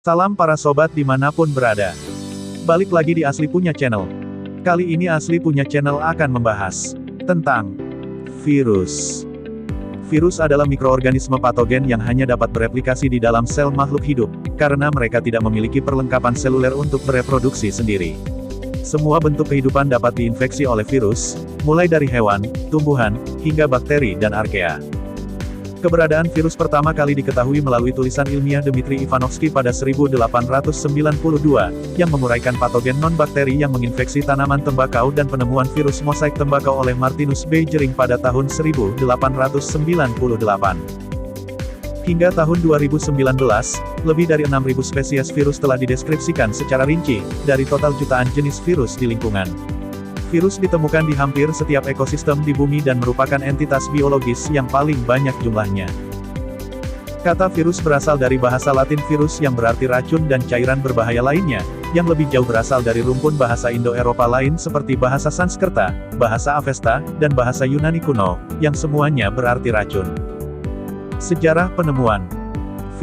Salam para sobat dimanapun berada. Balik lagi di Asli Punya Channel. Kali ini Asli Punya Channel akan membahas tentang virus. Virus adalah mikroorganisme patogen yang hanya dapat bereplikasi di dalam sel makhluk hidup, karena mereka tidak memiliki perlengkapan seluler untuk bereproduksi sendiri. Semua bentuk kehidupan dapat diinfeksi oleh virus, mulai dari hewan, tumbuhan, hingga bakteri dan arkea. Keberadaan virus pertama kali diketahui melalui tulisan ilmiah Dmitri Ivanovsky pada 1892, yang menguraikan patogen non-bakteri yang menginfeksi tanaman tembakau dan penemuan virus mosaik tembakau oleh Martinus Beijering pada tahun 1898. Hingga tahun 2019, lebih dari 6.000 spesies virus telah dideskripsikan secara rinci, dari total jutaan jenis virus di lingkungan. Virus ditemukan di hampir setiap ekosistem di bumi dan merupakan entitas biologis yang paling banyak jumlahnya. Kata virus berasal dari bahasa Latin virus yang berarti racun dan cairan berbahaya lainnya, yang lebih jauh berasal dari rumpun bahasa Indo-Eropa lain seperti bahasa Sanskerta, bahasa Avesta, dan bahasa Yunani kuno, yang semuanya berarti racun. Sejarah penemuan.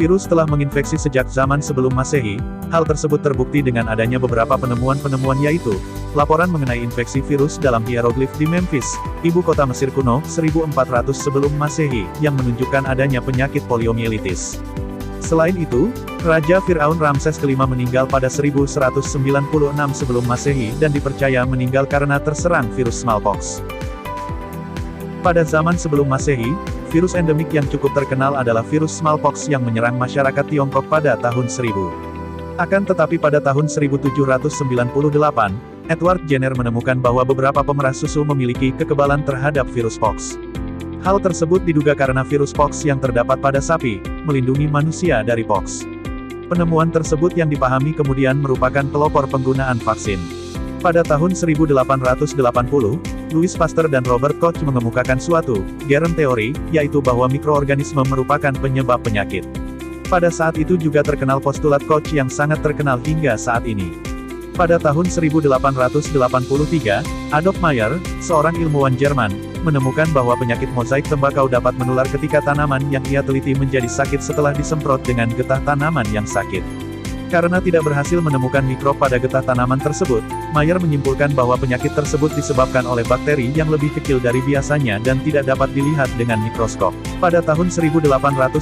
Virus telah menginfeksi sejak zaman sebelum Masehi. Hal tersebut terbukti dengan adanya beberapa penemuan-penemuan yaitu, laporan mengenai infeksi virus dalam hieroglif di Memphis, ibu kota Mesir kuno, 1400 sebelum Masehi, yang menunjukkan adanya penyakit poliomielitis. Selain itu, Raja Fir'aun Ramses kelima meninggal pada 1196 sebelum Masehi dan dipercaya meninggal karena terserang virus smallpox. Pada zaman sebelum Masehi, virus endemik yang cukup terkenal adalah virus smallpox yang menyerang masyarakat Tiongkok pada tahun 1000. Akan tetapi pada tahun 1798, Edward Jenner menemukan bahwa beberapa pemerah susu memiliki kekebalan terhadap virus pox. Hal tersebut diduga karena virus pox yang terdapat pada sapi, melindungi manusia dari pox. Penemuan tersebut yang dipahami kemudian merupakan pelopor penggunaan vaksin. Pada tahun 1880, Louis Pasteur dan Robert Koch mengemukakan suatu germ teori, yaitu bahwa mikroorganisme merupakan penyebab penyakit. Pada saat itu juga terkenal postulat Koch yang sangat terkenal hingga saat ini. Pada tahun 1883, Adolf Meyer, seorang ilmuwan Jerman, menemukan bahwa penyakit mosaik tembakau dapat menular ketika tanaman yang ia teliti menjadi sakit setelah disemprot dengan getah tanaman yang sakit. Karena tidak berhasil menemukan mikrob pada getah tanaman tersebut, Meyer menyimpulkan bahwa penyakit tersebut disebabkan oleh bakteri yang lebih kecil dari biasanya dan tidak dapat dilihat dengan mikroskop. Pada tahun 1892,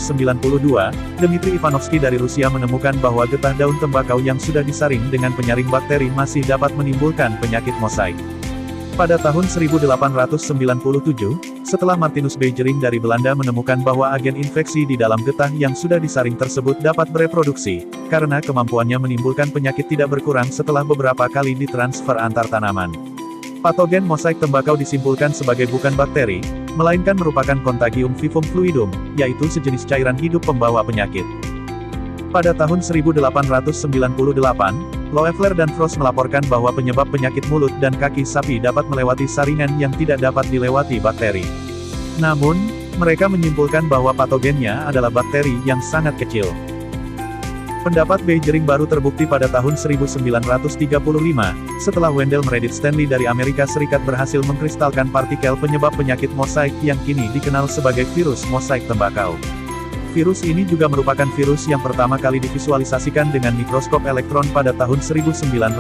Dmitri Ivanovsky dari Rusia menemukan bahwa getah daun tembakau yang sudah disaring dengan penyaring bakteri masih dapat menimbulkan penyakit mosaik. Pada tahun 1897, setelah Martinus Beijering dari Belanda menemukan bahwa agen infeksi di dalam getah yang sudah disaring tersebut dapat bereproduksi, karena kemampuannya menimbulkan penyakit tidak berkurang setelah beberapa kali ditransfer antar tanaman. Patogen mosaik tembakau disimpulkan sebagai bukan bakteri, melainkan merupakan Contagium vivum fluidum, yaitu sejenis cairan hidup pembawa penyakit. Pada tahun 1898, Loeffler dan Frost melaporkan bahwa penyebab penyakit mulut dan kaki sapi dapat melewati saringan yang tidak dapat dilewati bakteri. Namun, mereka menyimpulkan bahwa patogennya adalah bakteri yang sangat kecil. Pendapat Beijering baru terbukti pada tahun 1935, setelah Wendell Meredith Stanley dari Amerika Serikat berhasil mengkristalkan partikel penyebab penyakit mosaik yang kini dikenal sebagai virus mosaik tembakau. Virus ini juga merupakan virus yang pertama kali divisualisasikan dengan mikroskop elektron pada tahun 1939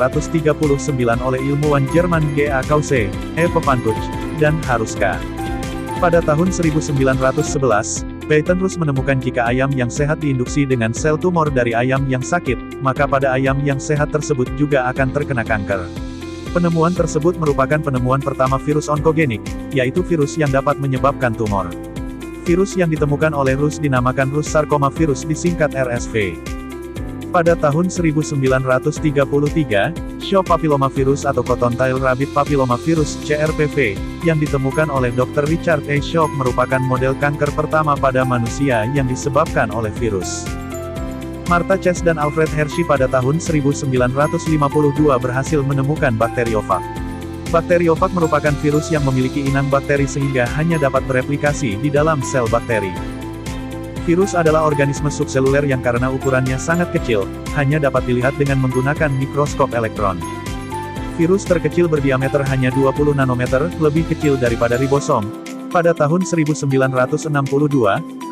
oleh ilmuwan Jerman G.A. Kause, E. Papantuch, dan Haruska. Pada tahun 1911, Peyton-Rus menemukan jika ayam yang sehat diinduksi dengan sel tumor dari ayam yang sakit, maka pada ayam yang sehat tersebut juga akan terkena kanker. Penemuan tersebut merupakan penemuan pertama virus onkogenik, yaitu virus yang dapat menyebabkan tumor. Virus yang ditemukan oleh Rus dinamakan Rus sarcoma virus disingkat RSV. Pada tahun 1933, Shop papillomavirus atau cottontail rabbit papillomavirus (CRPV) yang ditemukan oleh Dr. Richard A. Shop merupakan model kanker pertama pada manusia yang disebabkan oleh virus. Martha Chase dan Alfred Hershey pada tahun 1952 berhasil menemukan bakteriofag. Bakteriofag merupakan virus yang memiliki inang bakteri sehingga hanya dapat bereplikasi di dalam sel bakteri. Virus adalah organisme subseluler yang karena ukurannya sangat kecil, hanya dapat dilihat dengan menggunakan mikroskop elektron. Virus terkecil berdiameter hanya 20 nanometer, lebih kecil daripada ribosom. Pada tahun 1962,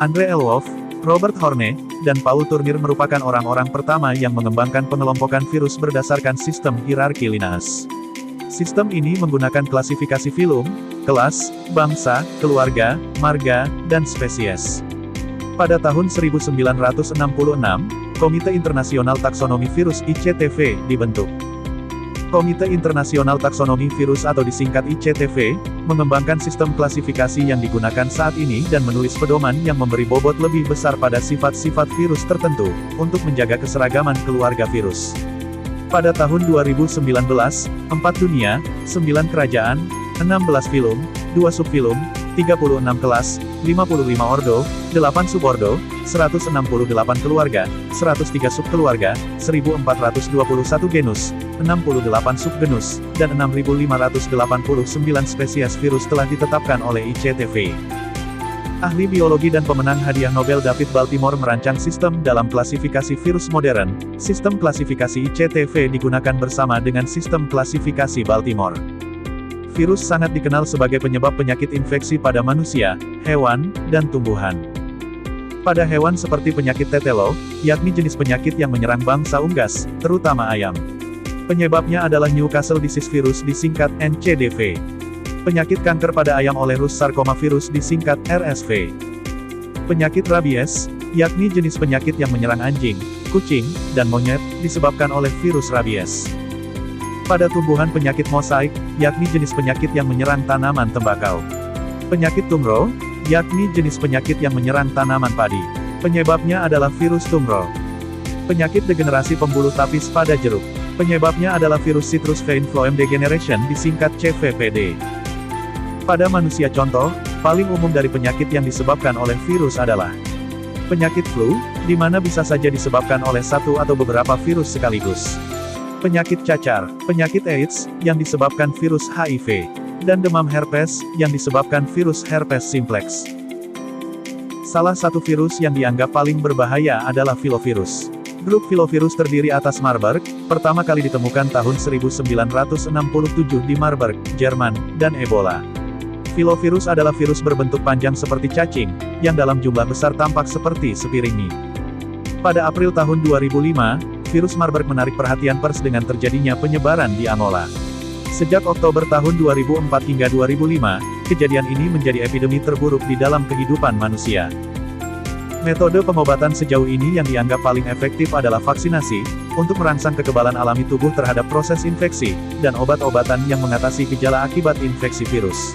Andre L. Wolff, Robert Horne dan Paul Tournier merupakan orang-orang pertama yang mengembangkan pengelompokan virus berdasarkan sistem hierarki Linnaeus. Sistem ini menggunakan klasifikasi filum, kelas, bangsa, keluarga, marga, dan spesies. Pada tahun 1966, Komite Internasional Taksonomi Virus (ICTV) dibentuk. Komite Internasional Taksonomi Virus atau disingkat ICTV, mengembangkan sistem klasifikasi yang digunakan saat ini dan menulis pedoman yang memberi bobot lebih besar pada sifat-sifat virus tertentu, untuk menjaga keseragaman keluarga virus. Pada tahun 2019, 4 dunia, 9 kerajaan, 16 filum, 2 subfilum, 36 kelas, 55 ordo, 8 subordo, 168 keluarga, 103 subkeluarga, 1421 genus, 68 subgenus, dan 6589 spesies virus telah ditetapkan oleh ICTV. Ahli biologi dan pemenang hadiah Nobel David Baltimore merancang sistem dalam klasifikasi virus modern. Sistem klasifikasi ICTV digunakan bersama dengan sistem klasifikasi Baltimore. Virus sangat dikenal sebagai penyebab penyakit infeksi pada manusia, hewan, dan tumbuhan. Pada hewan seperti penyakit tetelo, yakni jenis penyakit yang menyerang bangsa unggas, terutama ayam. Penyebabnya adalah Newcastle disease virus disingkat NCDV. Penyakit kanker pada ayam oleh Rhus sarcoma virus disingkat RSV. Penyakit rabies, yakni jenis penyakit yang menyerang anjing, kucing, dan monyet, disebabkan oleh virus rabies. Pada tumbuhan penyakit mosaik, yakni jenis penyakit yang menyerang tanaman tembakau. Penyakit tumro, yakni jenis penyakit yang menyerang tanaman padi. Penyebabnya adalah virus tumro. Penyakit degenerasi pembuluh tapis pada jeruk. Penyebabnya adalah virus citrus vine phloem degeneration disingkat CVPD. Pada manusia contoh, paling umum dari penyakit yang disebabkan oleh virus adalah penyakit flu, di mana bisa saja disebabkan oleh satu atau beberapa virus sekaligus. Penyakit cacar, penyakit AIDS, yang disebabkan virus HIV, dan demam herpes, yang disebabkan virus herpes simplex. Salah satu virus yang dianggap paling berbahaya adalah filovirus. Grup filovirus terdiri atas Marburg, pertama kali ditemukan tahun 1967 di Marburg, Jerman, dan Ebola. Filovirus adalah virus berbentuk panjang seperti cacing, yang dalam jumlah besar tampak seperti sepiring mie. Pada April tahun 2005, virus Marburg menarik perhatian pers dengan terjadinya penyebaran di Angola. Sejak Oktober tahun 2004 hingga 2005, kejadian ini menjadi epidemi terburuk di dalam kehidupan manusia. Metode pengobatan sejauh ini yang dianggap paling efektif adalah vaksinasi, untuk merangsang kekebalan alami tubuh terhadap proses infeksi, dan obat-obatan yang mengatasi gejala akibat infeksi virus.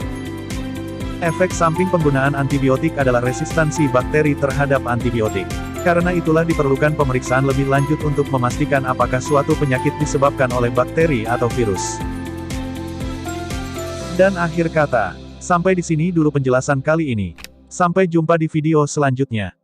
Efek samping penggunaan antibiotik adalah resistansi bakteri terhadap antibiotik. Karena itulah diperlukan pemeriksaan lebih lanjut untuk memastikan apakah suatu penyakit disebabkan oleh bakteri atau virus. Dan akhir kata, sampai di sini dulu penjelasan kali ini. Sampai jumpa di video selanjutnya.